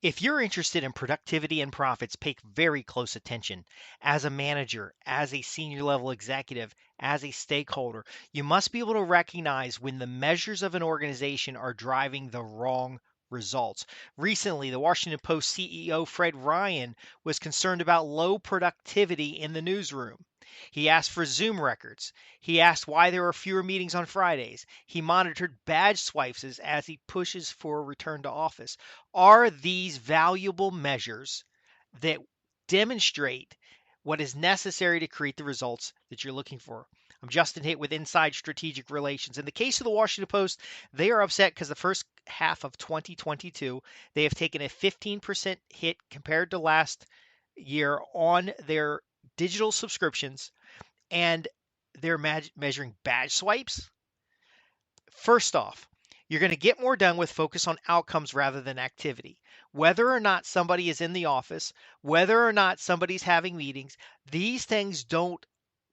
If you're interested in productivity and profits, pay very close attention. As a manager, as a senior level executive, as a stakeholder, you must be able to recognize when the measures of an organization are driving the wrong results. Recently, the Washington Post CEO Fred Ryan was concerned about low productivity in the newsroom. He asked for Zoom records. He asked why there are fewer meetings on Fridays. He monitored badge swipes as he pushes for a return to office. Are these valuable measures that demonstrate what is necessary to create the results that you're looking for? I'm Justin Hitt with Inside Strategic Relations. In the case of the Washington Post, they are upset because the first half of 2022, they have taken a 15% hit compared to last year on their digital subscriptions, and they're measuring badge swipes. First off, you're going to get more done with focus on outcomes rather than activity. Whether or not somebody is in the office, whether or not somebody's having meetings, these things don't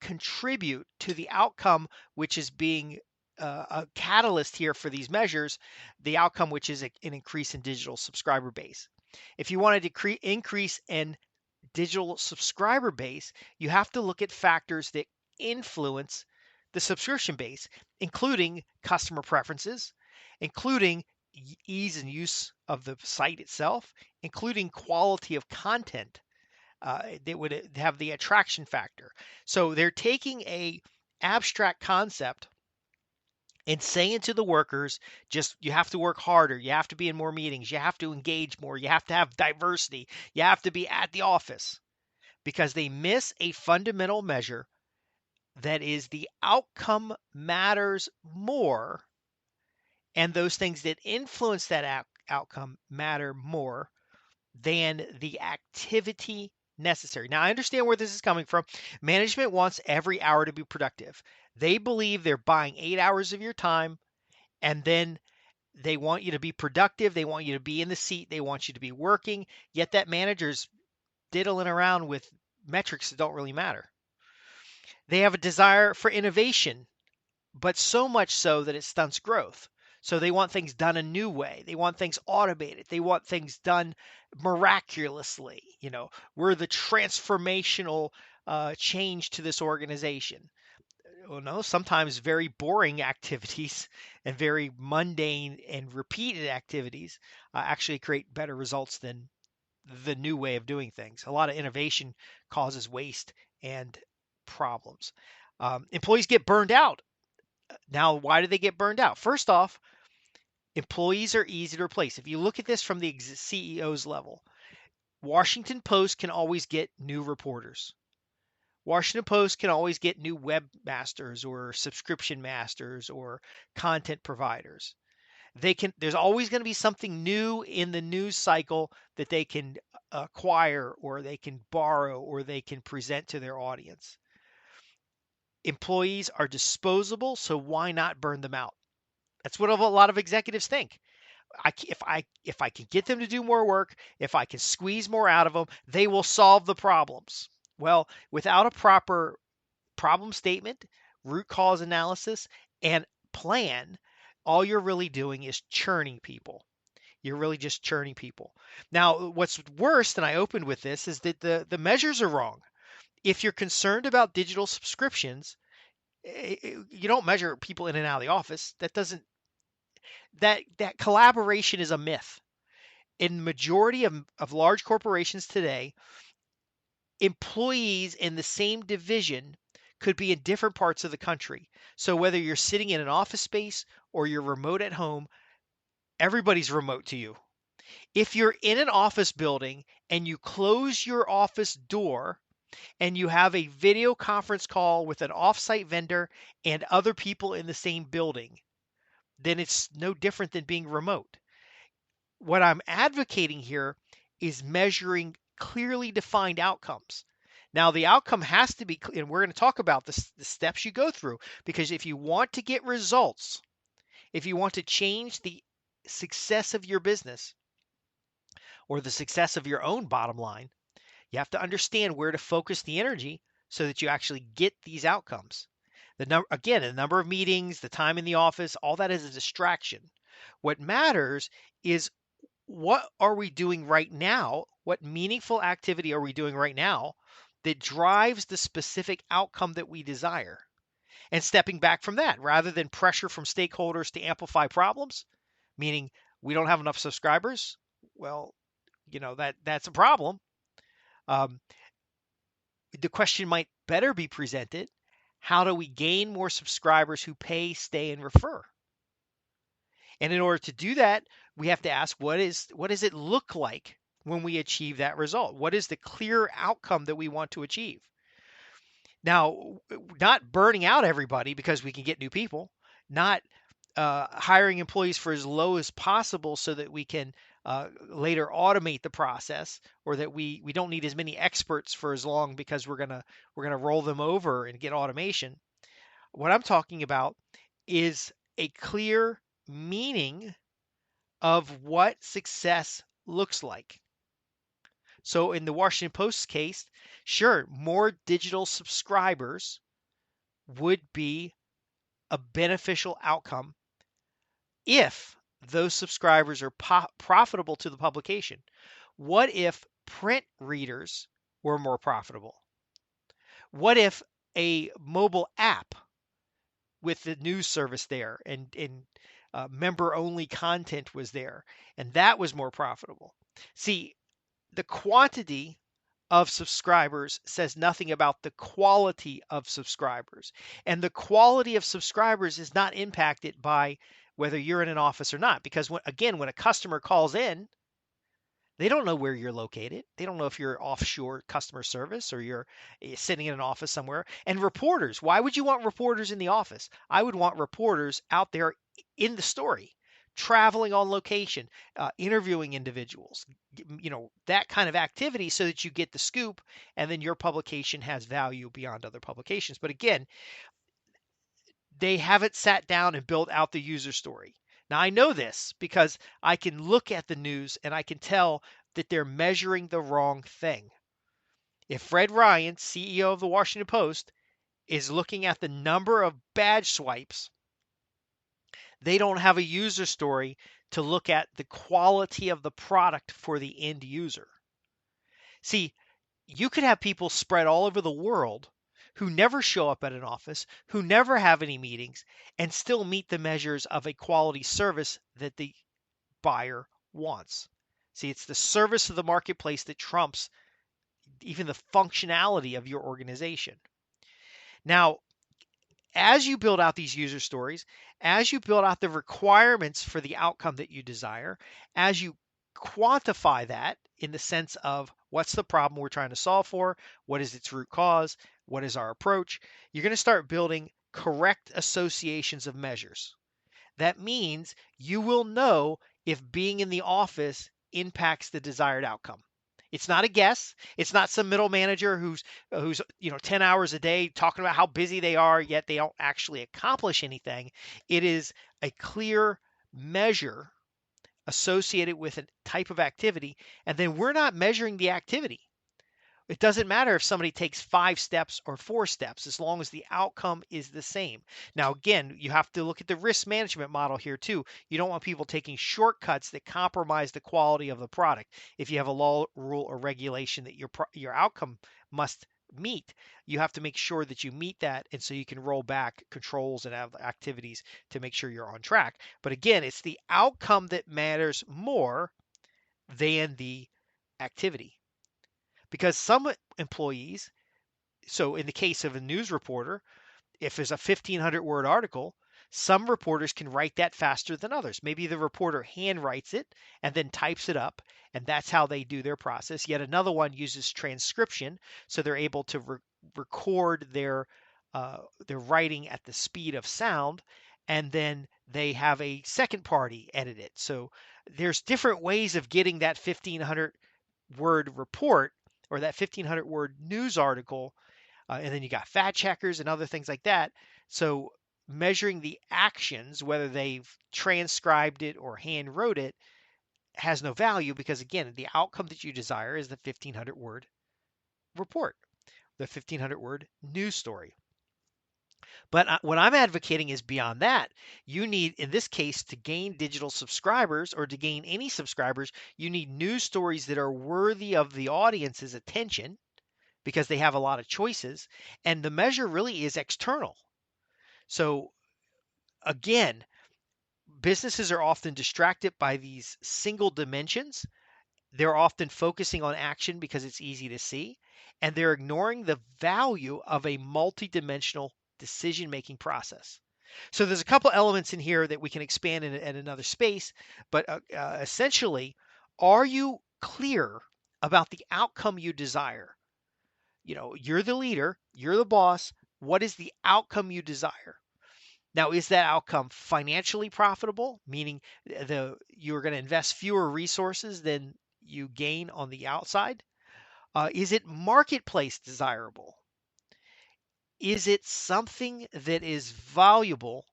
contribute to the outcome, which is being a catalyst here for these measures, the outcome, which is an increase in digital subscriber base. If you want to increase in digital subscriber base, you have to look at factors that influence the subscription base, including customer preferences, including ease and use of the site itself, including quality of content that would have the attraction factor. So they're taking a abstract concept and saying to the workers, just you have to work harder, you have to be in more meetings, you have to engage more, you have to have diversity, you have to be at the office, because they miss a fundamental measure that is the outcome matters more, and those things that influence that outcome matter more than the activity necessary. Now, I understand where this is coming from. Management wants every hour to be productive. They believe they're buying 8 hours of your time, and then they want you to be productive. They want you to be in the seat. They want you to be working. Yet that manager's diddling around with metrics that don't really matter. They have a desire for innovation, but so much so that it stunts growth. So they want things done a new way. They want things automated. They want things done miraculously. We're the transformational change to this organization. Well, no, sometimes very boring activities and very mundane and repeated activities actually create better results than the new way of doing things. A lot of innovation causes waste and problems. Employees get burned out. Now, why do they get burned out? First off, employees are easy to replace. If you look at this from the CEO's level, Washington Post can always get new reporters. Washington Post can always get new webmasters or subscription masters or content providers. There's always going to be something new in the news cycle that they can acquire or they can borrow or they can present to their audience. Employees are disposable, so why not burn them out? That's what a lot of executives think. If I can get them to do more work, if I can squeeze more out of them, they will solve the problems. Well, without a proper problem statement, root cause analysis, and plan, all you're really doing is churning people. You're really just churning people. Now, what's worse, and I opened with this, is that the measures are wrong. If you're concerned about digital subscriptions, you don't measure people in and out of the office. That collaboration is a myth. In the majority of large corporations today, employees in the same division could be in different parts of the country. So whether you're sitting in an office space or you're remote at home, everybody's remote to you. If you're in an office building and you close your office door and you have a video conference call with an offsite vendor and other people in the same building, then it's no different than being remote. What I'm advocating here is measuring clearly defined outcomes. Now, the outcome has to be, and we're going to talk about the steps you go through, because if you want to get results, if you want to change the success of your business or the success of your own bottom line, you have to understand where to focus the energy so that you actually get these outcomes. The number of meetings, the time in the office, all that is a distraction. What matters is what are we doing right now? What meaningful activity are we doing right now that drives the specific outcome that we desire? And stepping back from that, rather than pressure from stakeholders to amplify problems, meaning we don't have enough subscribers. Well, that's a problem. Um, the question might better be presented: how do we gain more subscribers who pay, stay, and refer? And in order to do that, we have to ask, what does it look like when we achieve that result? What is the clear outcome that we want to achieve? Now, not burning out everybody because we can get new people, not hiring employees for as low as possible so that we can later automate the process, or that we don't need as many experts for as long because we're gonna roll them over and get automation. What I'm talking about is a clear meaning of what success looks like. So in the Washington Post case, sure, more digital subscribers would be a beneficial outcome if those subscribers are profitable to the publication. What if print readers were more profitable? What if a mobile app with the news service there and member only content was there and that was more profitable? See, the quantity of subscribers says nothing about the quality of subscribers. And the quality of subscribers is not impacted by whether you're in an office or not. Because when a customer calls in, they don't know where you're located. They don't know if you're offshore customer service or you're sitting in an office somewhere. And reporters, why would you want reporters in the office? I would want reporters out there in the story, traveling on location, interviewing individuals, that kind of activity so that you get the scoop and then your publication has value beyond other publications. But again, they haven't sat down and built out the user story. Now, I know this because I can look at the news and I can tell that they're measuring the wrong thing. If Fred Ryan, CEO of the Washington Post, is looking at the number of badge swipes, they don't have a user story to look at the quality of the product for the end user. See, you could have people spread all over the world who never show up at an office, who never have any meetings, and still meet the measures of a quality service that the buyer wants. See, it's the service of the marketplace that trumps even the functionality of your organization. Now, as you build out these user stories, as you build out the requirements for the outcome that you desire, as you quantify that in the sense of what's the problem we're trying to solve for, what is its root cause, what is our approach, you're going to start building correct associations of measures. That means you will know if being in the office impacts the desired outcome. It's not a guess. It's not some middle manager who's 10 hours a day talking about how busy they are, yet they don't actually accomplish anything. It is a clear measure associated with a type of activity, and then we're not measuring the activity. It doesn't matter if somebody takes 5 steps or 4 steps, as long as the outcome is the same. Now, again, you have to look at the risk management model here too. You don't want people taking shortcuts that compromise the quality of the product. If you have a law, rule, or regulation that your outcome must meet, you have to make sure that you meet that, and so you can roll back controls and have activities to make sure you're on track. But again, it's the outcome that matters more than the activity. Because some employees, so in the case of a news reporter, if there's a 1,500 word article, some reporters can write that faster than others. Maybe the reporter hand writes it and then types it up, and that's how they do their process. Yet another one uses transcription, so they're able to record their writing at the speed of sound, and then they have a second party edit it. So there's different ways of getting that 1,500 word report or that 1,500 word news article, and then you got fact checkers and other things like that. So measuring the actions, whether they've transcribed it or hand wrote it, has no value because, again, the outcome that you desire is the 1,500 word report, the 1,500 word news story. But what I'm advocating is beyond that. You need, in this case, to gain digital subscribers or to gain any subscribers, you need news stories that are worthy of the audience's attention because they have a lot of choices. And the measure really is external. So again, businesses are often distracted by these single dimensions. They're often focusing on action because it's easy to see, and they're ignoring the value of a multidimensional decision making process. So there's a couple elements in here that we can expand in another space, but essentially, are you clear about the outcome you desire? You're the leader, you're the boss. What is the outcome you desire? Now, is that outcome financially profitable, meaning you're going to invest fewer resources than you gain on the outside? Is it marketplace desirable? Is it something that is valuable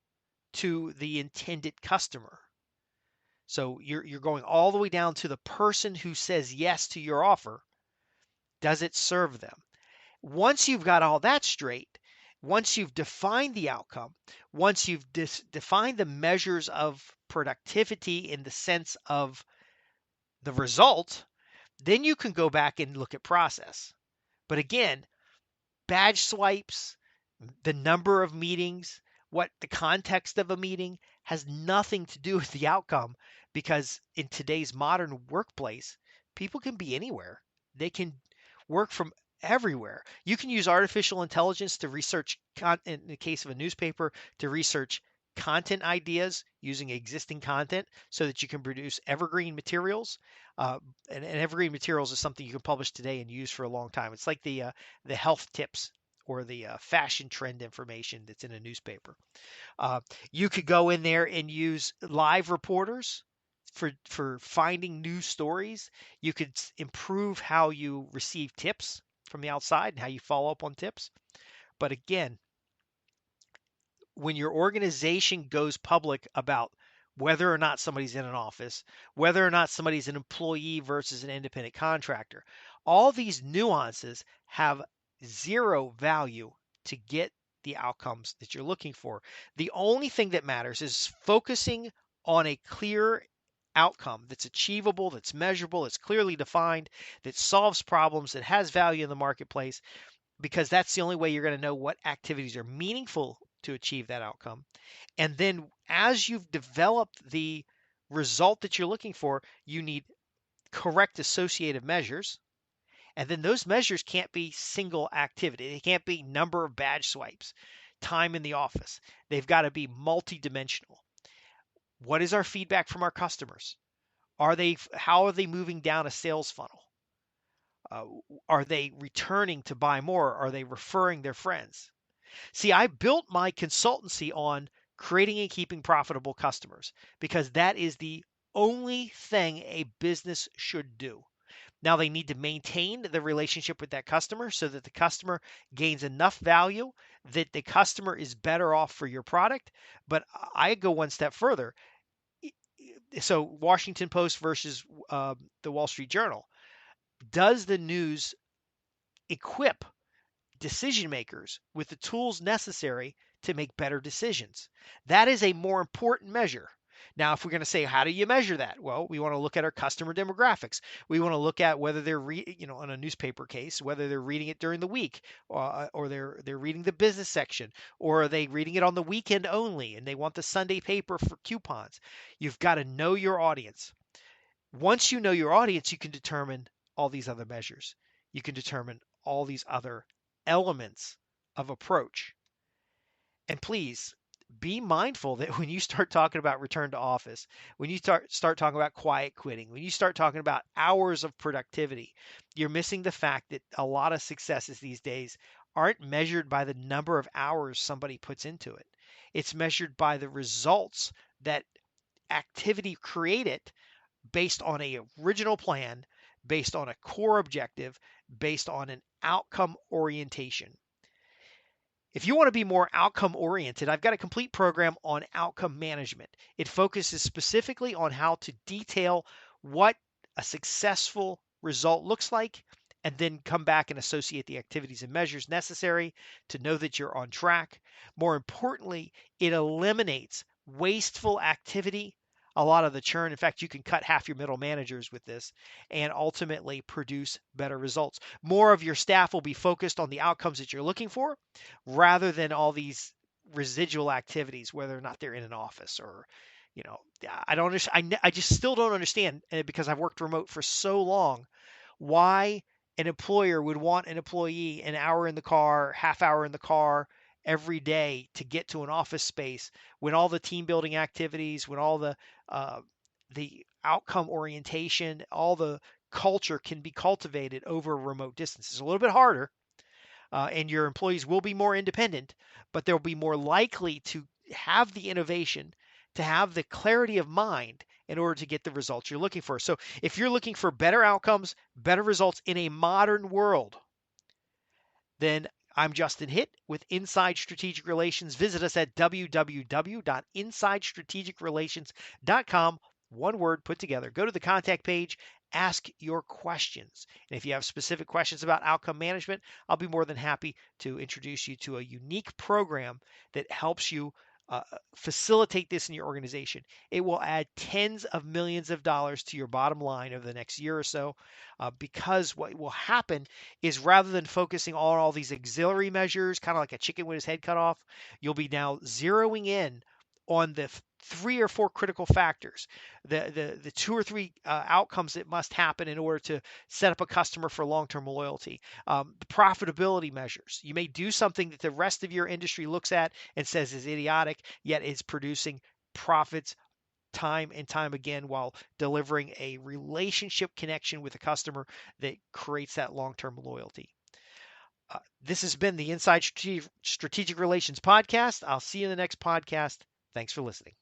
to the intended customer? So you're going all the way down to the person who says yes to your offer. Does it serve them? Once you've got all that straight, once you've defined the outcome, once you've defined the measures of productivity in the sense of the result, then you can go back and look at process. But again, badge swipes, the number of meetings, what the context of a meeting has nothing to do with the outcome because in today's modern workplace, people can be anywhere. They can work from everywhere. You can use artificial intelligence to research, in the case of a newspaper, to research content ideas using existing content so that you can produce evergreen materials. And evergreen materials is something you can publish today and use for a long time. It's like the health tips or the fashion trend information that's in a newspaper. Uh, you could go in there and use live reporters for finding new stories. You could improve how you receive tips from the outside and how you follow up on tips. But again, when your organization goes public about whether or not somebody's in an office, whether or not somebody's an employee versus an independent contractor, all these nuances have zero value to get the outcomes that you're looking for. The only thing that matters is focusing on a clear outcome that's achievable, that's measurable, that's clearly defined, that solves problems, that has value in the marketplace, because that's the only way you're going to know what activities are meaningful to achieve that outcome. And then as you've developed the result that you're looking for, you need correct associative measures. And then those measures can't be single activity. They can't be number of badge swipes, time in the office. They've got to be multidimensional. What is our feedback from our customers? How are they moving down a sales funnel? Uh, are they returning to buy more? Are they referring their friends? See, I built my consultancy on creating and keeping profitable customers because that is the only thing a business should do. Now, they need to maintain the relationship with that customer so that the customer gains enough value that the customer is better off for your product. But I go one step further. So, Washington Post versus the Wall Street Journal. Does the news equip decision makers with the tools necessary to make better decisions? That is a more important measure. Now, if we're going to say, how do you measure that? Well, we want to look at our customer demographics. We want to look at whether they're, in a newspaper case, whether they're reading it during the week, or they're reading the business section, or are they reading it on the weekend only, and they want the Sunday paper for coupons. You've got to know your audience. Once you know your audience, you can determine all these other measures. You can determine all these other elements of approach. And please be mindful that when you start talking about return to office, when you start talking about quiet quitting, when you start talking about hours of productivity, you're missing the fact that a lot of successes these days aren't measured by the number of hours somebody puts into it. It's measured by the results that activity created based on a original plan, based on a core objective, based on an outcome orientation. If you want to be more outcome oriented, I've got a complete program on outcome management. It focuses specifically on how to detail what a successful result looks like and then come back and associate the activities and measures necessary to know that you're on track. More importantly, it eliminates wasteful activity, a lot of the churn. In fact, you can cut half your middle managers with this and ultimately produce better results. More of your staff will be focused on the outcomes that you're looking for rather than all these residual activities, whether or not they're in an office or, you know, I don't understand. I just still don't understand because I've worked remote for so long why an employer would want an employee an hour in the car, half hour in the car every day to get to an office space when all the team building activities, when all uh, the outcome orientation, all the culture can be cultivated over remote distance. It's a little bit harder, and your employees will be more independent, but they'll be more likely to have the innovation, to have the clarity of mind in order to get the results you're looking for. So if you're looking for better outcomes, better results in a modern world, then I'm Justin Hitt with Inside Strategic Relations. Visit us at www.insidestrategicrelations.com. One word put together. Go to the contact page, ask your questions. And if you have specific questions about outcome management, I'll be more than happy to introduce you to a unique program that helps you facilitate this in your organization. It will add tens of millions of dollars to your bottom line over the next year or so, because what will happen is rather than focusing on all these auxiliary measures, kind of like a chicken with his head cut off, you'll be now zeroing in on the three or four critical factors, the two or three outcomes that must happen in order to set up a customer for long-term loyalty. The profitability measures. You may do something that the rest of your industry looks at and says is idiotic, yet it's producing profits time and time again while delivering a relationship connection with a customer that creates that long-term loyalty. This has been the Inside Strategic Relations podcast. I'll see you in the next podcast. Thanks for listening.